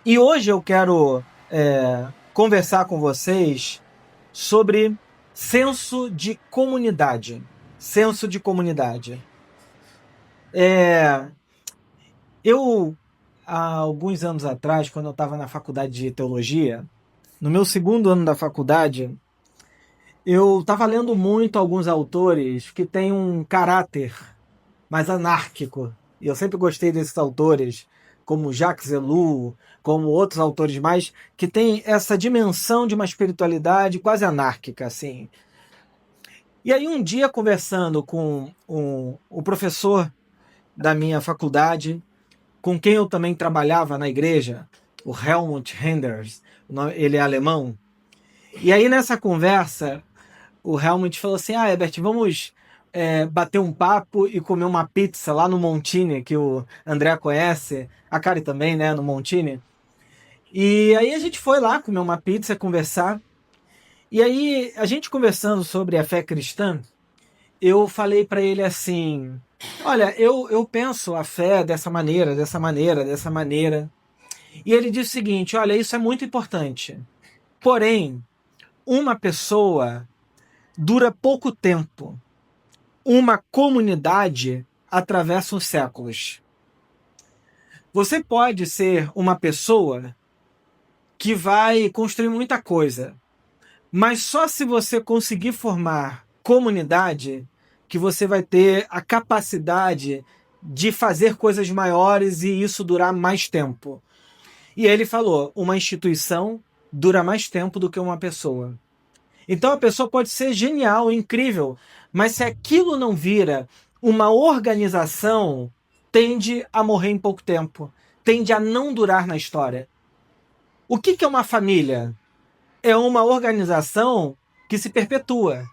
E hoje eu quero conversar com vocês sobre senso de comunidade. Senso de comunidade. Eu, há alguns anos atrás, quando eu estava na faculdade de teologia, no meu segundo ano da faculdade, eu estava lendo muito alguns autores que têm um caráter mais anárquico. E eu sempre gostei desses autores, como Jacques Ellul, como outros autores mais, que têm essa dimensão de uma espiritualidade quase anárquica, assim. E aí um dia, conversando com o professor da minha faculdade, com quem eu também trabalhava na igreja, o Helmut Renders, ele é alemão, e aí nessa conversa, o Helmut falou assim, Herbert, vamos bater um papo e comer uma pizza lá no Montini, que o André conhece, a Kari também, né, no Montini. E aí a gente foi lá comer uma pizza, conversar. E aí, a gente conversando sobre a fé cristã, eu falei para ele assim, olha, eu penso a fé dessa maneira, dessa maneira, dessa maneira. E ele disse o seguinte, olha, isso é muito importante. Porém, uma pessoa dura pouco tempo. Uma comunidade atravessa os séculos. Você pode ser uma pessoa que vai construir muita coisa, mas só se você conseguir formar comunidade que você vai ter a capacidade de fazer coisas maiores e isso durar mais tempo. E ele falou, uma instituição dura mais tempo do que uma pessoa. Então a pessoa pode ser genial, incrível, mas se aquilo não vira uma organização, tende a morrer em pouco tempo, tende a não durar na história. O que é uma família? É uma organização que se perpetua.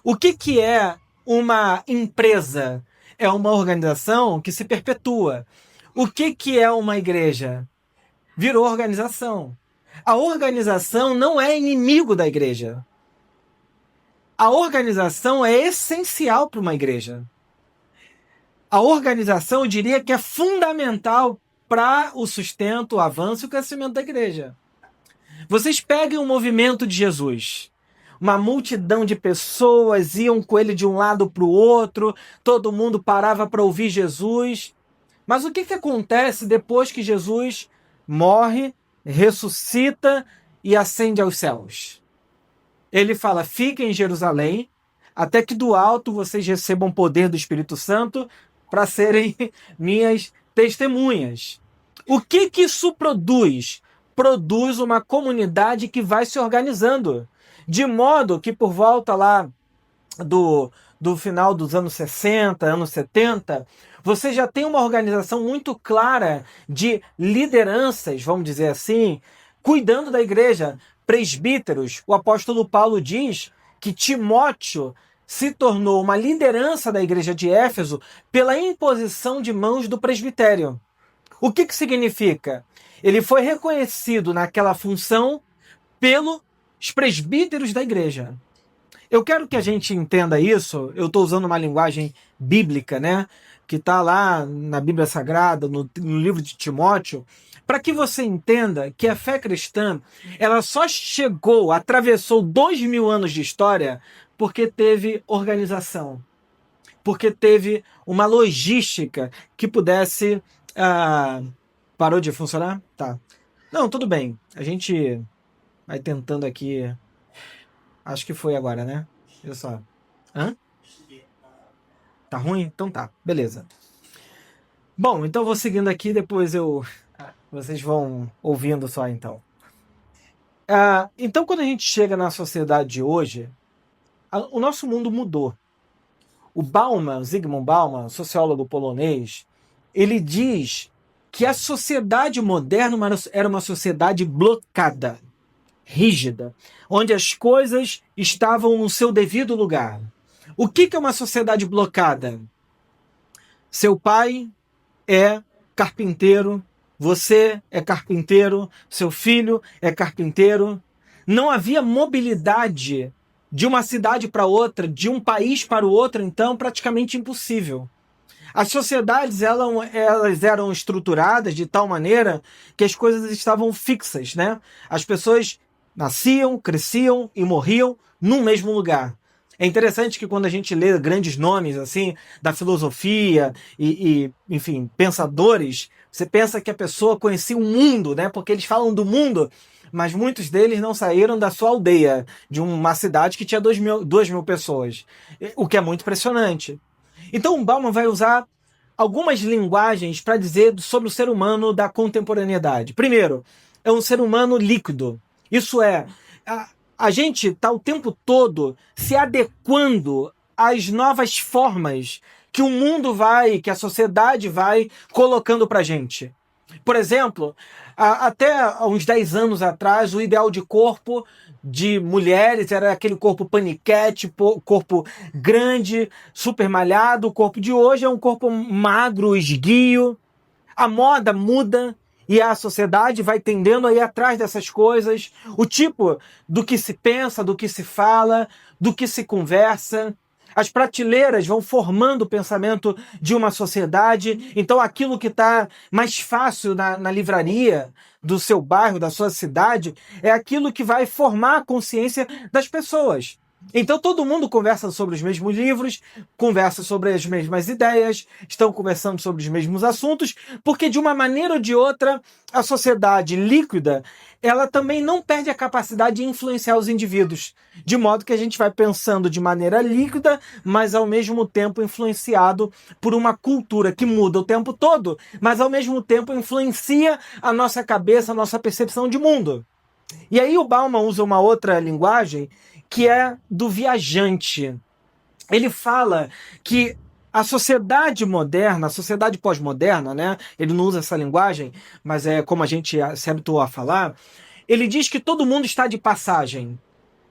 O que é uma empresa? É uma organização que se perpetua. O que é uma igreja? Virou organização. A organização não é inimigo da igreja. A organização é essencial para uma igreja. A organização, eu diria que é fundamental para o sustento, o avanço e o crescimento da igreja. Vocês peguem o movimento de Jesus. Uma multidão de pessoas iam com ele de um lado para o outro, todo mundo parava para ouvir Jesus. Mas o que acontece depois que Jesus morre, ressuscita e ascende aos céus? Ele fala, fiquem em Jerusalém, até que do alto vocês recebam poder do Espírito Santo para serem minhas testemunhas. O que isso produz? Produz uma comunidade que vai se organizando. De modo que por volta lá do final dos anos 60, anos 70, você já tem uma organização muito clara de lideranças, vamos dizer assim, cuidando da igreja. Presbíteros, o apóstolo Paulo diz que Timóteo se tornou uma liderança da igreja de Éfeso pela imposição de mãos do presbitério. O que significa? Ele foi reconhecido naquela função pelos presbíteros da igreja. Eu quero que a gente entenda isso, eu estou usando uma linguagem bíblica, né? Que está lá na Bíblia Sagrada, no livro de Timóteo, para que você entenda que a fé cristã, ela só chegou, atravessou 2000 anos de história porque teve organização, porque teve uma logística que pudesse... Parou de funcionar? Tá. Não, tudo bem. A gente vai tentando aqui. Acho que foi agora, né? Olha só. Hã? Tá ruim? Então tá. Beleza. Bom, então eu vou seguindo aqui, depois vocês vão ouvindo só então. Então quando a gente chega na sociedade de hoje, o nosso mundo mudou. O Bauman, Zygmunt Bauman, sociólogo polonês, ele diz que a sociedade moderna era uma sociedade blocada, rígida, onde as coisas estavam no seu devido lugar. O que é uma sociedade blocada? Seu pai é carpinteiro, você é carpinteiro, seu filho é carpinteiro. Não havia mobilidade de uma cidade para outra, de um país para o outro, então praticamente impossível. As sociedades elas eram estruturadas de tal maneira que as coisas estavam fixas, né? As pessoas nasciam, cresciam e morriam no mesmo lugar. É interessante que quando a gente lê grandes nomes assim da filosofia enfim, pensadores, você pensa que a pessoa conhecia o mundo, né? Porque eles falam do mundo, mas muitos deles não saíram da sua aldeia, de uma cidade que tinha 2.000 pessoas, o que é muito impressionante. Então o Bauman vai usar algumas linguagens para dizer sobre o ser humano da contemporaneidade. Primeiro, é um ser humano líquido. Isso é, a gente está o tempo todo se adequando às novas formas que o mundo vai, que a sociedade vai colocando para a gente. Por exemplo, até uns 10 anos atrás, o ideal de corpo de mulheres era aquele corpo paniquete, corpo grande, super malhado. O corpo de hoje é um corpo magro, esguio. A moda muda e a sociedade vai tendendo a ir atrás dessas coisas. O tipo do que se pensa, do que se fala, do que se conversa. As prateleiras vão formando o pensamento de uma sociedade. Então, aquilo que está mais fácil na livraria do seu bairro, da sua cidade, é aquilo que vai formar a consciência das pessoas. Então, todo mundo conversa sobre os mesmos livros, conversa sobre as mesmas ideias, estão conversando sobre os mesmos assuntos, porque, de uma maneira ou de outra, a sociedade líquida, ela também não perde a capacidade de influenciar os indivíduos. De modo que a gente vai pensando de maneira líquida, mas ao mesmo tempo influenciado por uma cultura que muda o tempo todo, mas ao mesmo tempo influencia a nossa cabeça, a nossa percepção de mundo. E aí o Bauman usa uma outra linguagem que é do viajante. Ele fala que a sociedade moderna, a sociedade pós-moderna, né? Ele não usa essa linguagem, mas é como a gente se habituou a falar. Ele diz que todo mundo está de passagem.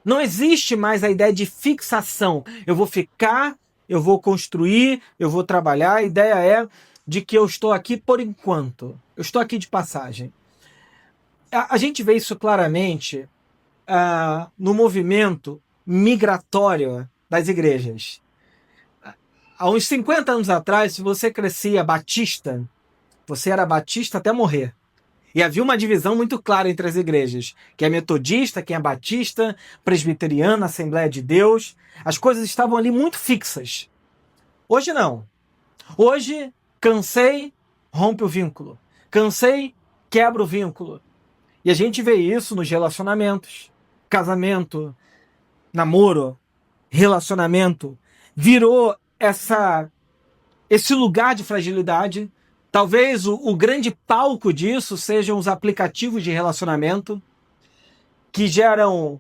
Não existe mais a ideia de fixação. Eu vou ficar, eu vou construir, eu vou trabalhar. A ideia é de que eu estou aqui por enquanto. Eu estou aqui de passagem. A gente vê isso claramente no movimento migratório das igrejas. Há uns 50 anos atrás, se você crescia batista, você era batista até morrer. E havia uma divisão muito clara entre as igrejas. Quem é metodista, quem é batista, presbiteriana, Assembleia de Deus. As coisas estavam ali muito fixas. Hoje não. Hoje, cansei, rompe o vínculo. Cansei, quebra o vínculo. E a gente vê isso nos relacionamentos. Casamento, namoro, relacionamento. Virou esse lugar de fragilidade. Talvez o grande palco disso sejam os aplicativos de relacionamento, que geram,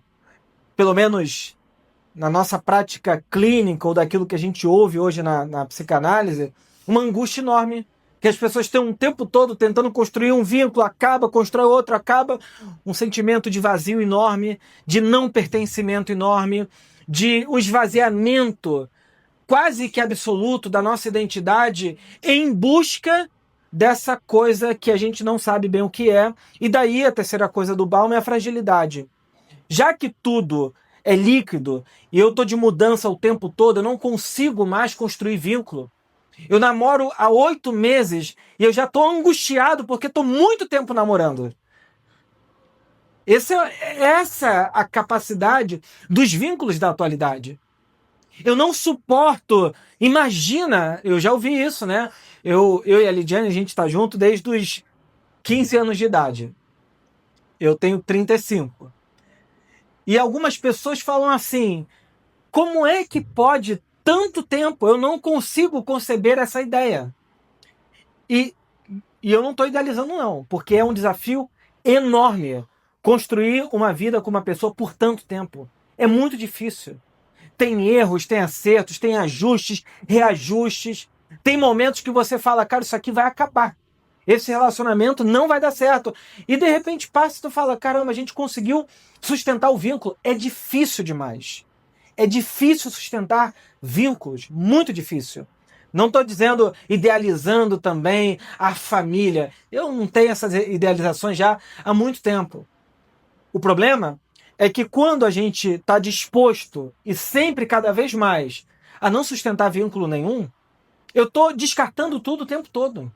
pelo menos na nossa prática clínica ou daquilo que a gente ouve hoje na psicanálise, uma angústia enorme. Que as pessoas estão um tempo todo tentando construir um vínculo, acaba, constrói outro, acaba. Um sentimento de vazio enorme, de não pertencimento enorme, de um esvaziamento quase que absoluto da nossa identidade em busca dessa coisa que a gente não sabe bem o que é. E daí a terceira coisa do Bauman é a fragilidade. Já que tudo é líquido e eu estou de mudança o tempo todo, eu não consigo mais construir vínculo. Eu namoro há 8 meses e eu já estou angustiado porque estou muito tempo namorando. Essa a capacidade dos vínculos da atualidade. Eu não suporto. Imagina, eu já ouvi isso, né? Eu e a Lidiane, a gente está junto desde os 15 anos de idade. Eu tenho 35. E algumas pessoas falam assim: como é que pode tanto tempo? Eu não consigo conceber essa ideia. E eu não estou idealizando, não, porque é um desafio enorme construir uma vida com uma pessoa por tanto tempo. É muito difícil. Tem erros, tem acertos, tem ajustes, reajustes. Tem momentos que você fala, cara, isso aqui vai acabar. Esse relacionamento não vai dar certo. E de repente passa e tu fala, caramba, a gente conseguiu sustentar o vínculo. É difícil demais. É difícil sustentar vínculos, muito difícil. Não estou dizendo idealizando também a família. Eu não tenho essas idealizações já há muito tempo. O problema é que quando a gente está disposto, e sempre cada vez mais, a não sustentar vínculo nenhum, Eu estou descartando tudo o tempo todo.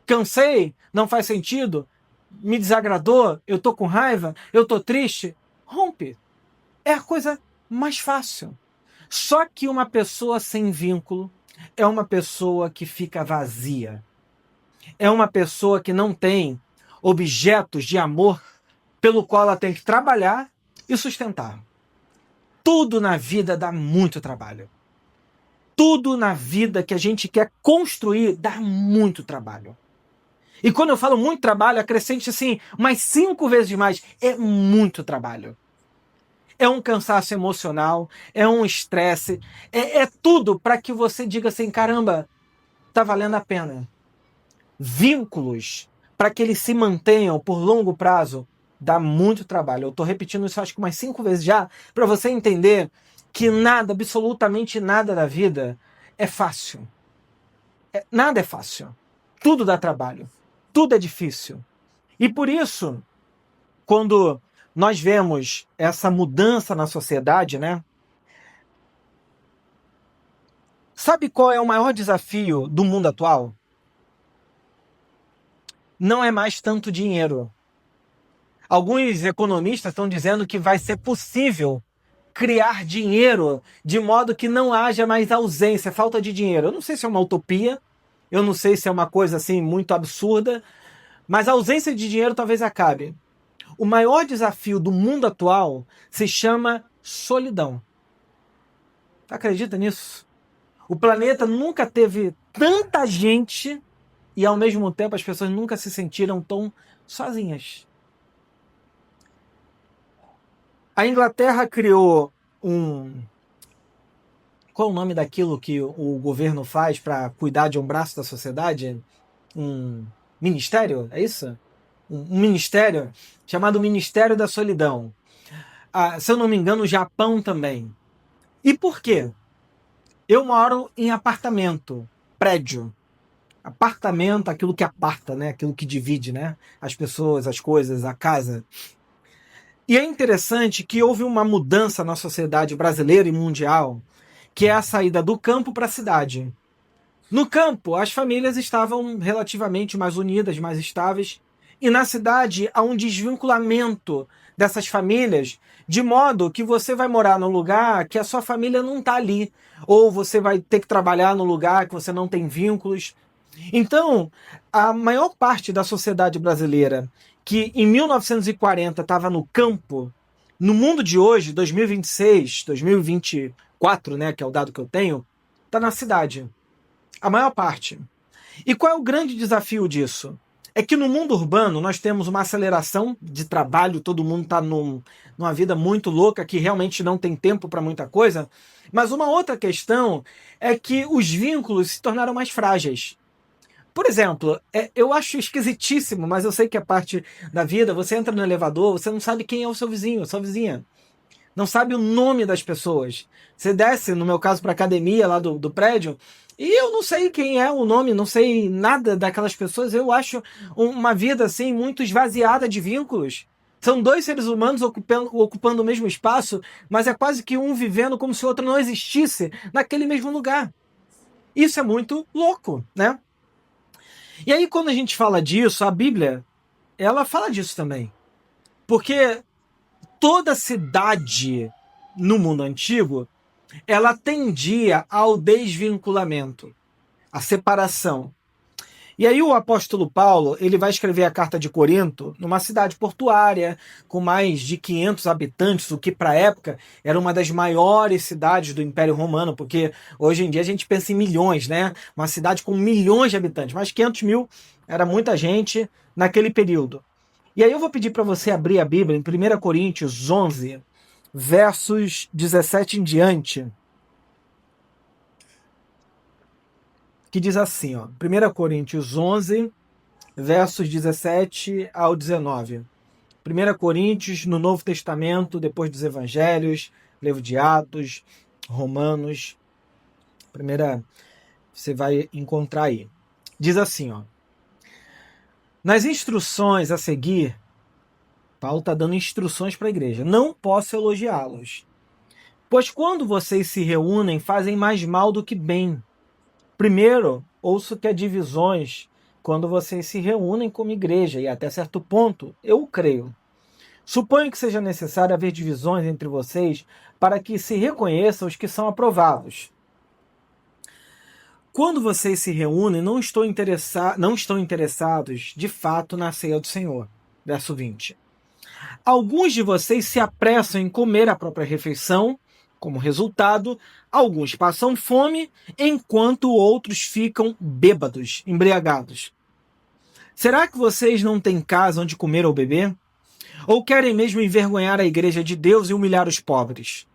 Cansei, não faz sentido, me desagradou, eu estou com raiva, eu estou triste. Rompe. É a coisa mais fácil. Só que uma pessoa sem vínculo é uma pessoa que fica vazia. É uma pessoa que não tem objetos de amor pelo qual ela tem que trabalhar e sustentar. Tudo na vida dá muito trabalho. Tudo na vida que a gente quer construir dá muito trabalho. E quando eu falo muito trabalho, acrescente assim, umas 5 vezes mais. É muito trabalho. É um cansaço emocional, é um estresse, é tudo para que você diga assim, caramba, tá valendo a pena. Vínculos, para que eles se mantenham por longo prazo, dá muito trabalho. Eu estou repetindo isso acho que umas 5 vezes já, para você entender que nada, absolutamente nada da vida é fácil. Nada é fácil. Tudo dá trabalho. Tudo é difícil. E por isso, quando nós vemos essa mudança na sociedade, né? Sabe qual é o maior desafio do mundo atual? Não é mais tanto dinheiro. Alguns economistas estão dizendo que vai ser possível criar dinheiro de modo que não haja mais ausência, falta de dinheiro. Eu não sei se é uma utopia, eu não sei se é uma coisa assim muito absurda, mas a ausência de dinheiro talvez acabe. O maior desafio do mundo atual se chama solidão. Acredita nisso? O planeta nunca teve tanta gente e, ao mesmo tempo, as pessoas nunca se sentiram tão sozinhas. A Inglaterra criou um... Qual é o nome daquilo que o governo faz para cuidar de um braço da sociedade? Um ministério, é isso? Um ministério chamado Ministério da Solidão. Se eu não me engano, o Japão também. E por quê? Eu moro em apartamento, prédio. Apartamento, aquilo que aparta, né? Aquilo que divide, né? As pessoas, as coisas, a casa. E é interessante que houve uma mudança na sociedade brasileira e mundial, que é a saída do campo para a cidade. No campo, as famílias estavam relativamente mais unidas, mais estáveis, e na cidade há um desvinculamento dessas famílias, de modo que você vai morar num lugar que a sua família não está ali, ou você vai ter que trabalhar num lugar que você não tem vínculos. Então, a maior parte da sociedade brasileira que em 1940 estava no campo, no mundo de hoje, 2026, 2024, né, que é o dado que eu tenho, está na cidade. A maior parte. E qual é o grande desafio disso? É que no mundo urbano nós temos uma aceleração de trabalho, todo mundo está numa vida muito louca que realmente não tem tempo para muita coisa. Mas uma outra questão é que os vínculos se tornaram mais frágeis. Por exemplo, eu acho esquisitíssimo, mas eu sei que é parte da vida. Você entra no elevador, você não sabe quem é o seu vizinho, a sua vizinha. Não sabe o nome das pessoas. Você desce, no meu caso, para a academia lá do prédio, e eu não sei quem é o nome, não sei nada daquelas pessoas. Eu acho uma vida assim muito esvaziada de vínculos. São dois seres humanos ocupando o mesmo espaço, mas é quase que um vivendo como se o outro não existisse naquele mesmo lugar. Isso é muito louco, né? E aí, quando a gente fala disso, a Bíblia, ela fala disso também. Porque toda cidade no mundo antigo, ela tendia ao desvinculamento, à separação. E aí o apóstolo Paulo, ele vai escrever a carta de Corinto numa cidade portuária com mais de 500 habitantes, o que para a época era uma das maiores cidades do Império Romano, porque hoje em dia a gente pensa em milhões, né? Uma cidade com milhões de habitantes, mas 500 mil era muita gente naquele período. E aí eu vou pedir para você abrir a Bíblia em 1 Coríntios 11, versos 17 em diante, que diz assim, ó, 1 Coríntios 11, versos 17 ao 19. 1 Coríntios, no Novo Testamento, depois dos Evangelhos, livro de Atos, Romanos, primeira, você vai encontrar aí. Diz assim, ó, nas instruções a seguir, Paulo está dando instruções para a igreja, não posso elogiá-los, pois quando vocês se reúnem, fazem mais mal do que bem. Primeiro, ouço que há divisões quando vocês se reúnem como igreja, e até certo ponto eu creio. Suponho que seja necessário haver divisões entre vocês para que se reconheçam os que são aprovados. Quando vocês se reúnem, não estão interessados de fato na ceia do Senhor. Verso 20. Alguns de vocês se apressam em comer a própria refeição. Como resultado, alguns passam fome, enquanto outros ficam bêbados, embriagados. Será que vocês não têm casa onde comer ou beber? Ou querem mesmo envergonhar a igreja de Deus e humilhar os pobres?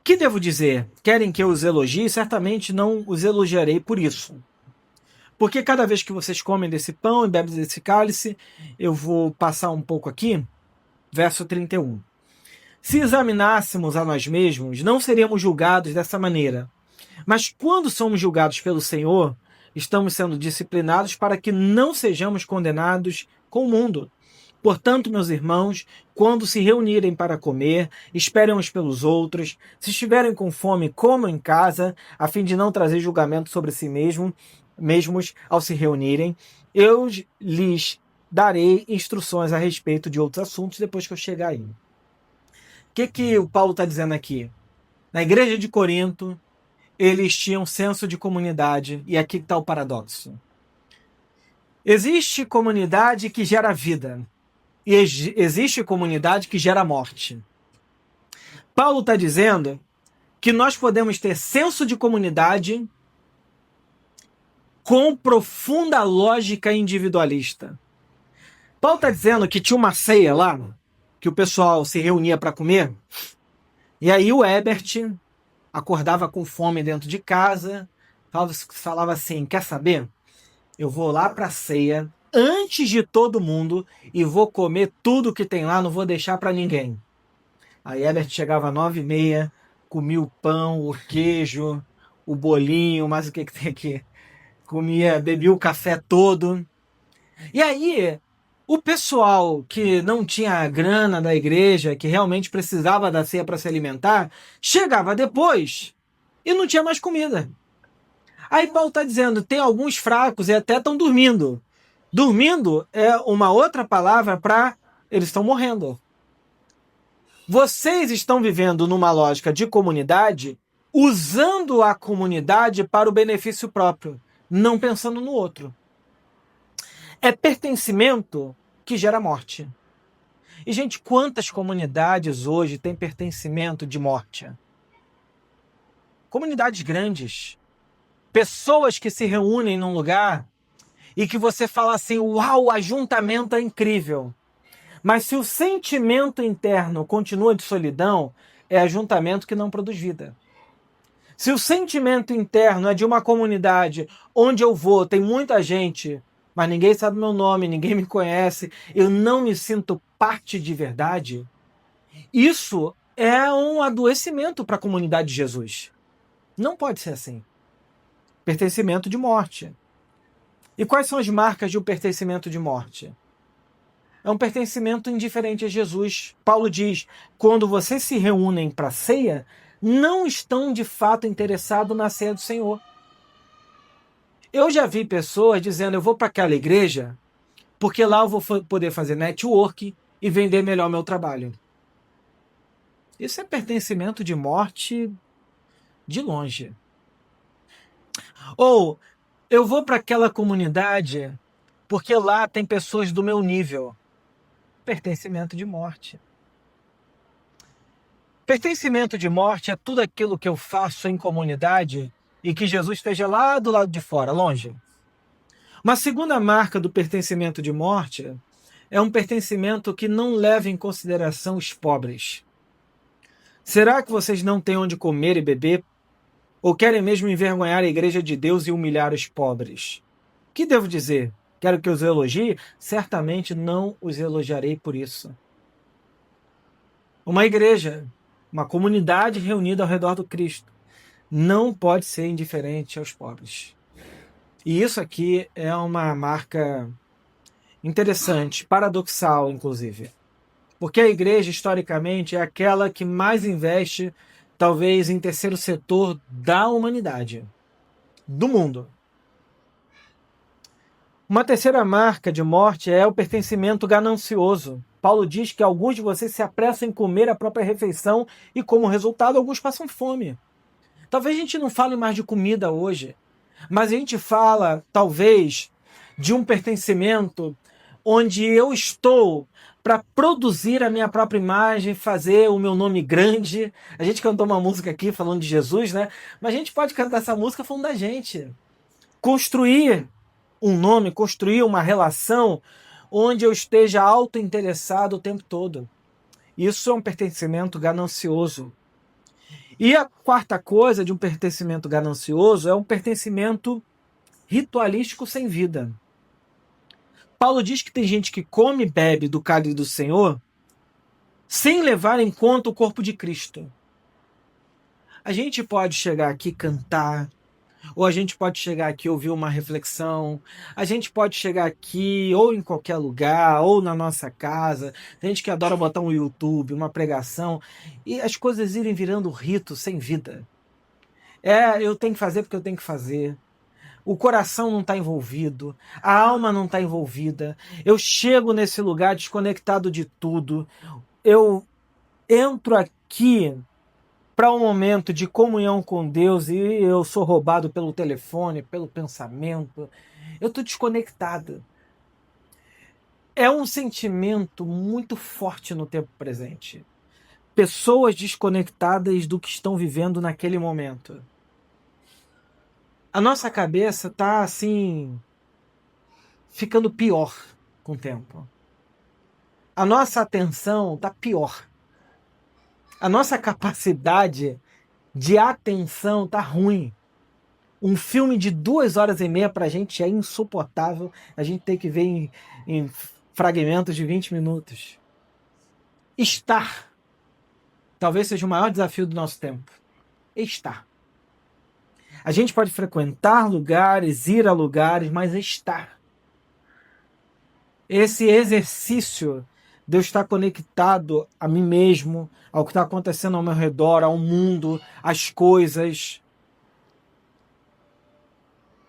Que devo dizer? Querem que eu os elogie? Certamente não os elogiarei por isso. Porque cada vez que vocês comem desse pão e bebem desse cálice, eu vou passar um pouco aqui, verso 31. Se examinássemos a nós mesmos, não seríamos julgados dessa maneira. Mas quando somos julgados pelo Senhor, estamos sendo disciplinados para que não sejamos condenados com o mundo. Portanto, meus irmãos, quando se reunirem para comer, esperem uns pelos outros. Se estiverem com fome, comam em casa, a fim de não trazer julgamento sobre si mesmos ao se reunirem. Eu lhes darei instruções a respeito de outros assuntos depois que eu chegar aí. O que o Paulo está dizendo aqui? Na igreja de Corinto, eles tinham senso de comunidade, e aqui está o paradoxo. Existe comunidade que gera vida, e existe comunidade que gera morte. Paulo está dizendo que nós podemos ter senso de comunidade com profunda lógica individualista. Paulo está dizendo que tinha uma ceia lá, que o pessoal se reunia para comer, e aí o Herbert acordava com fome dentro de casa, falava assim, quer saber? Eu vou lá para a ceia antes de todo mundo e vou comer tudo que tem lá, não vou deixar para ninguém. Aí Herbert chegava às 9h30, comia o pão, o queijo, o bolinho, mas o que tem aqui? Bebia o café todo. E aí, o pessoal que não tinha a grana da igreja, que realmente precisava da ceia para se alimentar, chegava depois e não tinha mais comida. Aí Paulo está dizendo, tem alguns fracos e até estão dormindo. Dormindo é uma outra palavra para eles estão morrendo. Vocês estão vivendo numa lógica de comunidade, usando a comunidade para o benefício próprio, não pensando no outro. É pertencimento que gera morte. E, gente, quantas comunidades hoje têm pertencimento de morte? Comunidades grandes. Pessoas que se reúnem num lugar e que você fala assim, uau, o ajuntamento é incrível. Mas se o sentimento interno continua de solidão, é ajuntamento que não produz vida. Se o sentimento interno é de uma comunidade onde eu vou, tem muita gente, mas ninguém sabe meu nome, ninguém me conhece, eu não me sinto parte de verdade, isso é um adoecimento para a comunidade de Jesus. Não pode ser assim. Pertencimento de morte. E quais são as marcas de um pertencimento de morte? É um pertencimento indiferente a Jesus. Paulo diz, quando vocês se reúnem para a ceia, não estão de fato interessados na ceia do Senhor. Eu já vi pessoas dizendo, eu vou para aquela igreja porque lá eu vou poder fazer network e vender melhor meu trabalho. Isso é pertencimento de morte de longe. Ou eu vou para aquela comunidade porque lá tem pessoas do meu nível. Pertencimento de morte. Pertencimento de morte é tudo aquilo que eu faço em comunidade e que Jesus esteja lá do lado de fora, longe. Uma segunda marca do pertencimento de morte é um pertencimento que não leva em consideração os pobres. Será que vocês não têm onde comer e beber? Ou querem mesmo envergonhar a igreja de Deus e humilhar os pobres? Que devo dizer? Quero que os elogie? Certamente não os elogiarei por isso. Uma igreja, uma comunidade reunida ao redor do Cristo, não pode ser indiferente aos pobres. E isso aqui é uma marca interessante, paradoxal, inclusive. Porque a igreja, historicamente, é aquela que mais investe, talvez, em terceiro setor da humanidade. do mundo. Uma terceira marca de morte é o pertencimento ganancioso. Paulo diz que alguns de vocês se apressam em comer a própria refeição e, como resultado, alguns passam fome. Talvez a gente não fale mais de comida hoje, mas a gente fala, talvez, de um pertencimento onde eu estou para produzir a minha própria imagem, fazer o meu nome grande. A gente cantou uma música aqui falando de Jesus, né? Mas a gente pode cantar essa música falando da gente. Construir um nome, construir uma relação onde eu esteja autointeressado o tempo todo. Isso é um pertencimento ganancioso. E a quarta coisa de um pertencimento ganancioso é um pertencimento ritualístico sem vida. Paulo diz que tem gente que come e bebe do cálice do Senhor sem levar em conta o corpo de Cristo. A gente pode chegar aqui e cantar, ou a gente pode chegar aqui e ouvir uma reflexão, a gente pode chegar aqui ou em qualquer lugar, ou na nossa casa, tem gente que adora botar um YouTube, uma pregação, e as coisas irem virando rito sem vida. Eu tenho que fazer porque eu tenho que fazer. O coração não está envolvido, a alma não está envolvida. Eu chego nesse lugar desconectado de tudo. Eu entro aqui para um momento de comunhão com Deus e eu sou roubado pelo telefone, pelo pensamento. Eu estou desconectado. É um sentimento muito forte no tempo presente. Pessoas desconectadas do que estão vivendo naquele momento. A nossa cabeça está assim, ficando pior com o tempo. A nossa atenção está pior. A nossa capacidade de atenção está ruim. Um filme de 2 horas e meia para a gente é insuportável. A gente tem que ver em fragmentos de 20 minutos. Estar. Talvez seja o maior desafio do nosso tempo. Estar. A gente pode frequentar lugares, ir a lugares, mas estar. Esse exercício de eu estar conectado a mim mesmo, ao que está acontecendo ao meu redor, ao mundo, às coisas.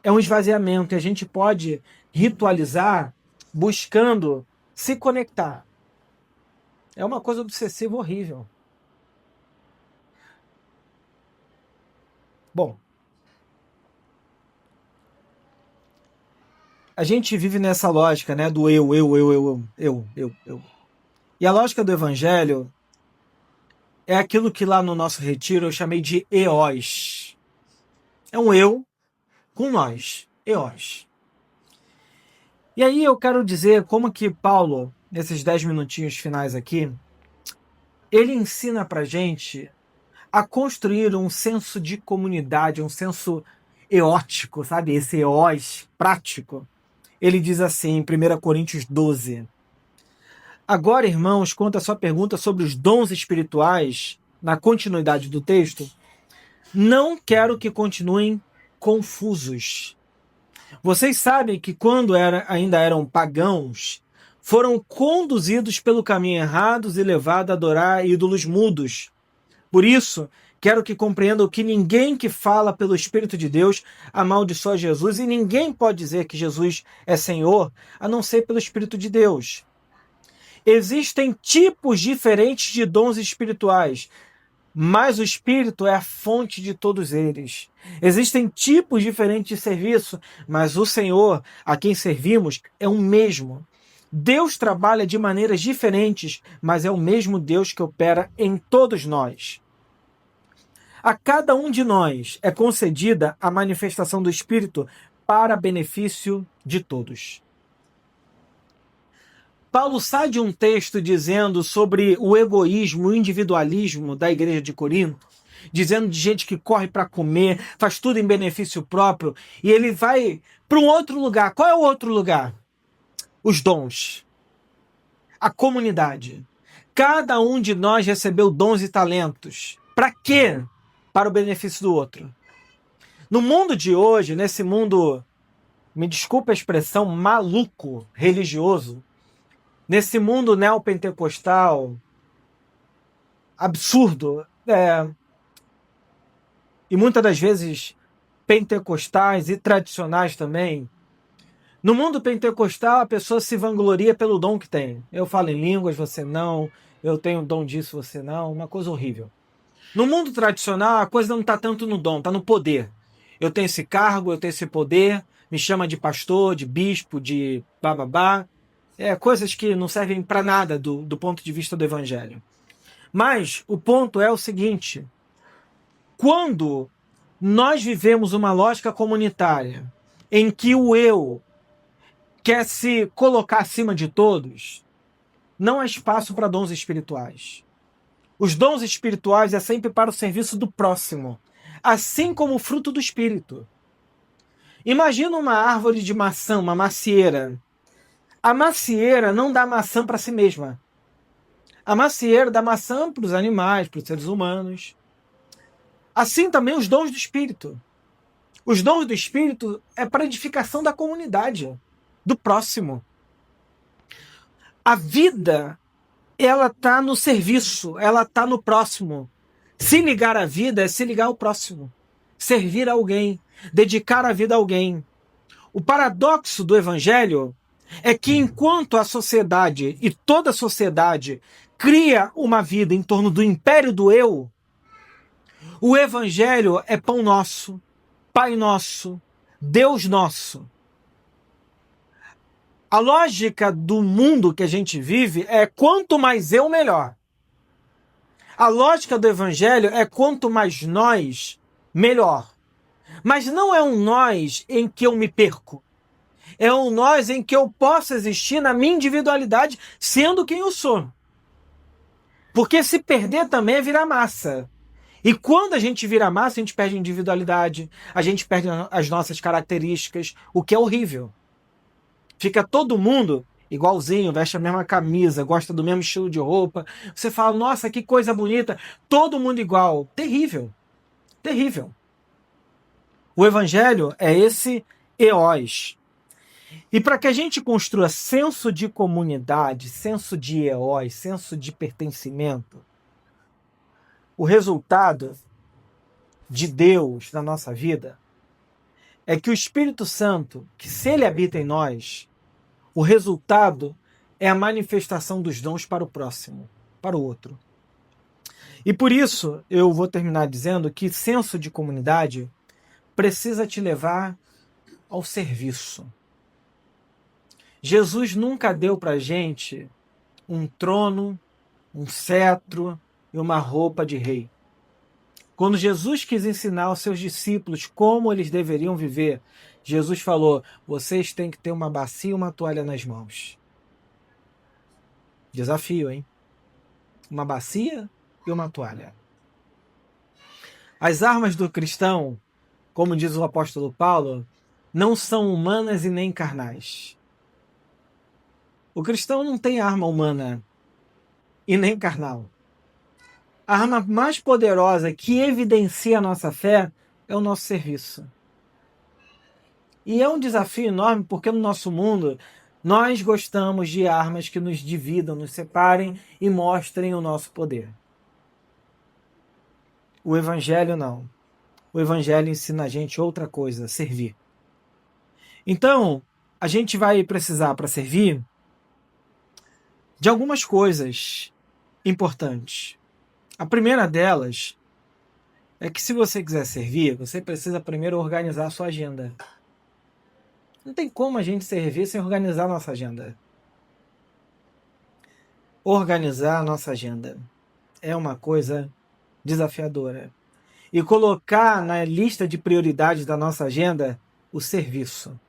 É um esvaziamento e a gente pode ritualizar buscando se conectar. É uma coisa obsessiva horrível. Bom, a gente vive nessa lógica, né, do eu. E a lógica do evangelho é aquilo que lá no nosso retiro eu chamei de eós. É um eu com nós, eós. E aí eu quero dizer como que Paulo, nesses 10 minutinhos finais aqui, ele ensina pra gente a construir um senso de comunidade, um senso eótico, sabe? Esse eós prático. Ele diz assim em 1 Coríntios 12. Agora, irmãos, quanto à sua pergunta sobre os dons espirituais, na continuidade do texto, não quero que continuem confusos. Vocês sabem que quando ainda eram pagãos, foram conduzidos pelo caminho errado e levados a adorar ídolos mudos. Por isso, quero que compreendam que ninguém que fala pelo Espírito de Deus amaldiçoa Jesus e ninguém pode dizer que Jesus é Senhor a não ser pelo Espírito de Deus. Existem tipos diferentes de dons espirituais, mas o Espírito é a fonte de todos eles. Existem tipos diferentes de serviço, mas o Senhor, a quem servimos, é o mesmo. Deus trabalha de maneiras diferentes, mas é o mesmo Deus que opera em todos nós. A cada um de nós é concedida a manifestação do Espírito para benefício de todos. Paulo sai de um texto dizendo sobre o egoísmo, o individualismo da igreja de Corinto, dizendo de gente que corre para comer, faz tudo em benefício próprio, e ele vai para um outro lugar. Qual é o outro lugar? Os dons. A comunidade. Cada um de nós recebeu dons e talentos. Para quê? Para o benefício do outro. No mundo de hoje, nesse mundo, me desculpa a expressão, maluco, religioso, nesse mundo neopentecostal absurdo, e muitas das vezes pentecostais e tradicionais também. No mundo pentecostal, a pessoa se vangloria pelo dom que tem. Eu falo em línguas, você não. Eu tenho dom disso, você não. Uma coisa horrível. No mundo tradicional, a coisa não está tanto no dom, está no poder. Eu tenho esse cargo, eu tenho esse poder, me chama de pastor, de bispo, de bababá. Coisas que não servem para nada do ponto de vista do evangelho. Mas o ponto é o seguinte: quando nós vivemos uma lógica comunitária em que o eu quer se colocar acima de todos, não há espaço para dons espirituais. Os dons espirituais é sempre para o serviço do próximo, assim como o fruto do espírito. Imagina uma árvore de maçã, uma macieira. A macieira não dá maçã para si mesma. A macieira dá maçã para os animais, para os seres humanos. Assim também os dons do espírito. Os dons do espírito é para a edificação da comunidade, do próximo. A vida, ela está no serviço, ela está no próximo. Se ligar à vida é se ligar ao próximo. Servir a alguém, dedicar a vida a alguém. O paradoxo do evangelho é que enquanto a sociedade e toda a sociedade cria uma vida em torno do império do eu, o evangelho é pão nosso, Pai nosso, Deus nosso. A lógica do mundo que a gente vive é quanto mais eu, melhor. A lógica do evangelho é quanto mais nós, melhor. Mas não é um nós em que eu me perco. É um nós em que eu posso existir na minha individualidade, sendo quem eu sou. Porque se perder também é virar massa. E quando a gente vira massa, a gente perde individualidade, a gente perde as nossas características, o que é horrível. Fica todo mundo igualzinho, veste a mesma camisa, gosta do mesmo estilo de roupa. Você fala, nossa, que coisa bonita, todo mundo igual. Terrível. Terrível. O evangelho é esse eós. E para que a gente construa senso de comunidade, senso de eós, senso de pertencimento, o resultado de Deus na nossa vida é que o Espírito Santo, que se ele habita em nós, o resultado é a manifestação dos dons para o próximo, para o outro. E por isso eu vou terminar dizendo que senso de comunidade precisa te levar ao serviço. Jesus nunca deu para a gente um trono, um cetro e uma roupa de rei. Quando Jesus quis ensinar aos seus discípulos como eles deveriam viver, Jesus falou, vocês têm que ter uma bacia e uma toalha nas mãos. Desafio, hein? Uma bacia e uma toalha. As armas do cristão, como diz o apóstolo Paulo, não são humanas e nem carnais. O cristão não tem arma humana e nem carnal. A arma mais poderosa que evidencia a nossa fé é o nosso serviço. E é um desafio enorme porque no nosso mundo nós gostamos de armas que nos dividam, nos separem e mostrem o nosso poder. O evangelho não. O evangelho ensina a gente outra coisa, servir. Então, a gente vai precisar para servir de algumas coisas importantes. A primeira delas é que se você quiser servir, você precisa primeiro organizar a sua agenda. Não tem como a gente servir sem organizar a nossa agenda. Organizar a nossa agenda é uma coisa desafiadora. E colocar na lista de prioridades da nossa agenda o serviço.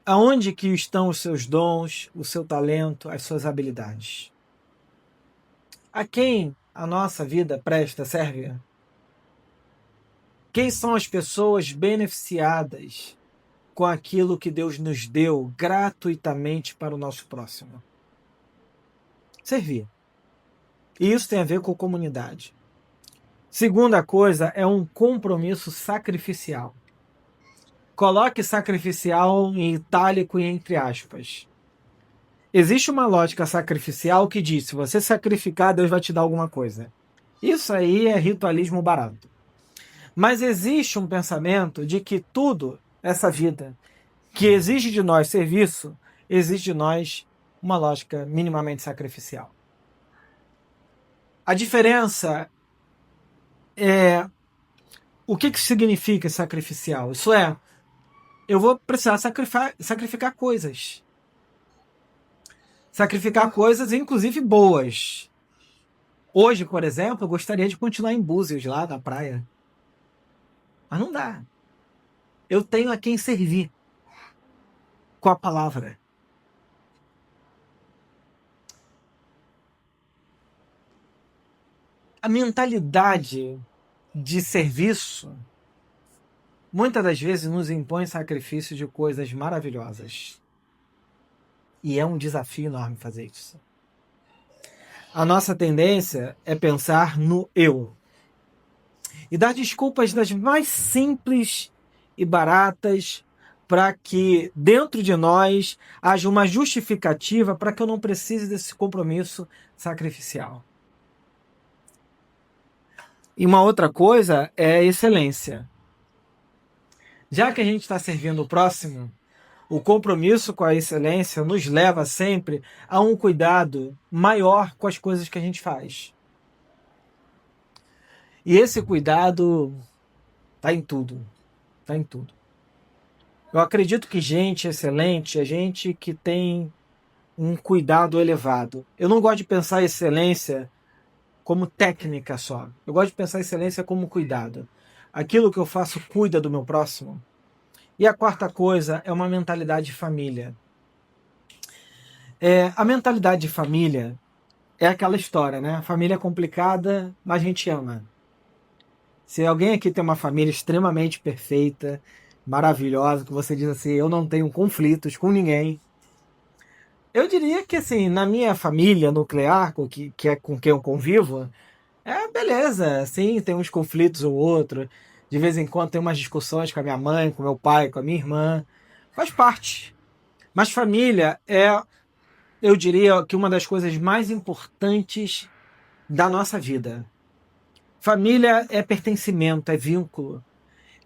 Aonde que estão os seus dons, o seu talento, as suas habilidades? A quem a nossa vida presta, serve? Quem são as pessoas beneficiadas com aquilo que Deus nos deu gratuitamente para o nosso próximo? Servir. E isso tem a ver com comunidade. Segunda coisa é um compromisso sacrificial. Coloque sacrificial em itálico e entre aspas. Existe uma lógica sacrificial que diz, se você sacrificar, Deus vai te dar alguma coisa. Isso aí é ritualismo barato. Mas existe um pensamento de que tudo, essa vida, que exige de nós serviço, exige de nós uma lógica minimamente sacrificial. A diferença é o que significa sacrificial. Isso é, eu vou precisar sacrificar coisas. Sacrificar coisas, inclusive boas. Hoje, por exemplo, eu gostaria de continuar em Búzios, lá na praia. Mas não dá. Eu tenho a quem servir com a palavra. A mentalidade de serviço muitas das vezes nos impõe sacrifício de coisas maravilhosas. E é um desafio enorme fazer isso. A nossa tendência é pensar no eu. E dar desculpas das mais simples e baratas para que dentro de nós haja uma justificativa para que eu não precise desse compromisso sacrificial. E uma outra coisa é a excelência. Já que a gente está servindo o próximo, o compromisso com a excelência nos leva sempre a um cuidado maior com as coisas que a gente faz. E esse cuidado está em tudo. Está em tudo. Eu acredito que gente excelente é gente que tem um cuidado elevado. Eu não gosto de pensar excelência como técnica só. Eu gosto de pensar excelência como cuidado. Aquilo que eu faço cuida do meu próximo. E a quarta coisa é uma mentalidade de família. A mentalidade de família é aquela história, né? A família é complicada, mas a gente ama. Se alguém aqui tem uma família extremamente perfeita, maravilhosa, que você diz assim, eu não tenho conflitos com ninguém, eu diria que assim, na minha família nuclear, que é com quem eu convivo, beleza, assim, tem uns conflitos ou outro, de vez em quando tem umas discussões com a minha mãe, com meu pai, com a minha irmã, faz parte. Mas família eu diria que uma das coisas mais importantes da nossa vida. Família é pertencimento, é vínculo,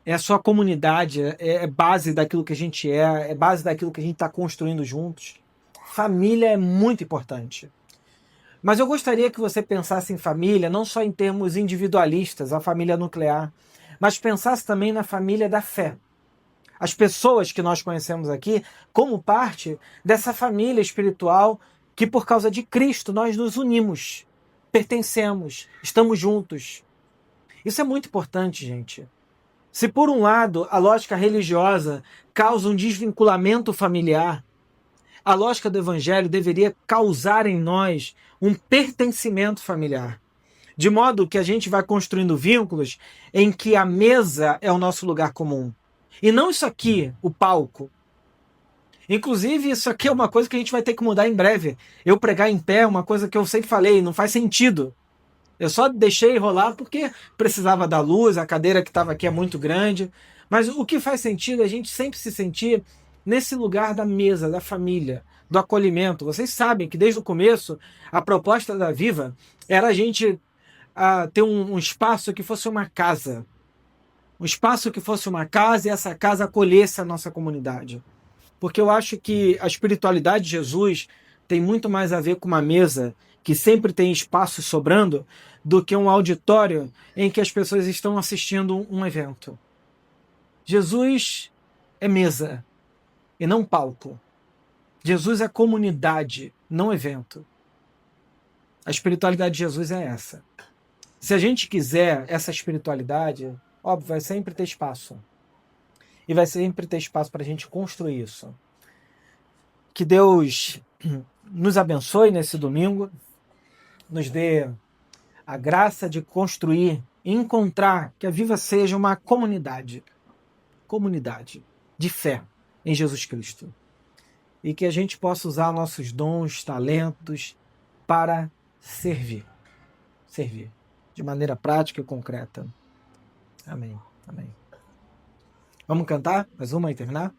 é a sua comunidade, é base daquilo que a gente é base daquilo que a gente está construindo juntos. Família é muito importante. Mas eu gostaria que você pensasse em família não só em termos individualistas, a família nuclear, mas pensasse também na família da fé. As pessoas que nós conhecemos aqui como parte dessa família espiritual que por causa de Cristo nós nos unimos, pertencemos, estamos juntos. Isso é muito importante, gente. Se por um lado a lógica religiosa causa um desvinculamento familiar, a lógica do evangelho deveria causar em nós um pertencimento familiar. De modo que a gente vai construindo vínculos em que a mesa é o nosso lugar comum. E não isso aqui, o palco. Inclusive, isso aqui é uma coisa que a gente vai ter que mudar em breve. Eu pregar em pé é uma coisa que eu sempre falei, não faz sentido. Eu só deixei rolar porque precisava da luz, a cadeira que estava aqui é muito grande. Mas o que faz sentido é a gente sempre se sentir nesse lugar da mesa, da família, do acolhimento. Vocês sabem que desde o começo a proposta da Viva era a gente ter um espaço que fosse uma casa. Um espaço que fosse uma casa e essa casa acolhesse a nossa comunidade. Porque eu acho que a espiritualidade de Jesus tem muito mais a ver com uma mesa que sempre tem espaço sobrando do que um auditório em que as pessoas estão assistindo um evento. Jesus é mesa e não palco. Jesus é comunidade, não evento. A espiritualidade de Jesus é essa. Se a gente quiser essa espiritualidade, óbvio, vai sempre ter espaço. E vai sempre ter espaço para a gente construir isso. Que Deus nos abençoe nesse domingo, nos dê a graça de construir e encontrar que a Viva seja uma comunidade de fé em Jesus Cristo. E que a gente possa usar nossos dons, talentos para servir de maneira prática e concreta. Amém. Amém. Vamos cantar mais uma e terminar?